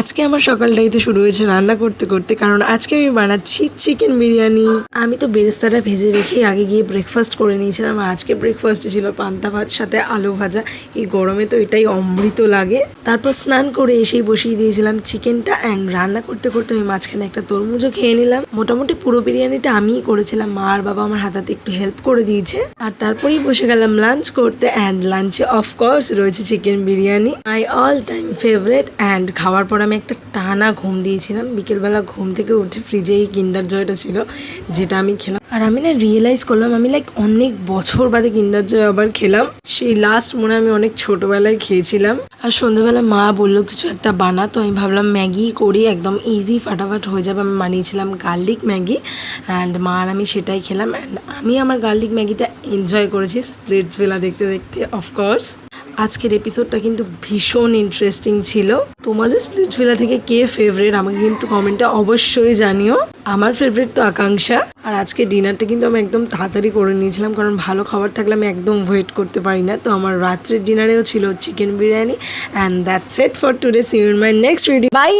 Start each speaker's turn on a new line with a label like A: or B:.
A: আজকে আমার সকালটাই তো শুরু হয়েছে রান্না করতে করতে, কারণ আজকে আমি বানাচ্ছি চিকেন বিরিয়ানি। আমি তো বেরেস্তাটা ভেজে রেখে আগে গিয়ে ব্রেকফাস্ট করে নিয়েছিলাম। আর আজকে ব্রেকফাস্টে ছিল পান্তা ভাত সাথে আলু ভাজা। এই গরমে তো এটাই অমৃত লাগে। তারপর স্নান করে এসেই বসিয়ে দিয়েছিলাম চিকেনটা, অ্যান্ড রান্না করতে করতে আমি মাঝখানে একটা তরমুজও খেয়ে নিলাম। মোটামুটি পুরো বিরিয়ানিটা আমিই করেছিলাম, মা আর বাবা আমার হাতাতে একটু হেল্প করে দিয়েছে। আর তারপরেই বসে গেলাম লাঞ্চ করতে, অ্যান্ড লাঞ্চে অফকোর্স রয়েছে chicken biryani, my all time favourite. And খাওয়ার পর আমি একটা টানা ঘুম দিয়েছিলাম। বিকেলবেলা ঘুম থেকে উঠে ফ্রিজে এই কিন্ডার জয়টা ছিল, যেটা আমি খেলাম। আর আমি না রিয়েলাইজ করলাম আমি অনেক বছর বাদে কিন্ডার জয় আবার খেলাম। সেই লাস্ট মনে আমি অনেক ছোটবেলায় খেয়েছিলাম। আর সন্ধ্যাবেলা মা বললো কিছু একটা বানা, তো আমি ভাবলাম ম্যাগি করি, একদম ইজি ফাটাফাট হয়ে যাবে। আমি বানিয়েছিলাম গার্লিক ম্যাগি, অ্যান্ড মা আর আমি সেটাই খেলাম। অ্যান্ড আমি আমার গার্লিক ম্যাগিটা এনজয় করেছি স্প্লিটসভিলা দেখতে দেখতে। অফকোর্স আজকের এপিসোডটা কিন্তু ভীষণ ইন্টারেস্টিং ছিল। তোমাদের স্প্লিটসভিলা থেকে কে ফেভারিট আমাকে কিন্তু কমেন্টে অবশ্যই জানিও। আমার ফেভারিট তো আকাঙ্ক্ষা। আর আজকে ডিনারটা কিন্তু আমি একদম তাড়াতাড়ি করে নিয়েছিলাম, কারণ ভালো খাবার থাকলে আমি একদম ওয়েট করতে পারি না। তো আমার রাত্রের ডিনারেও ছিল chicken biryani. And that's it for today. See you in my next video. By.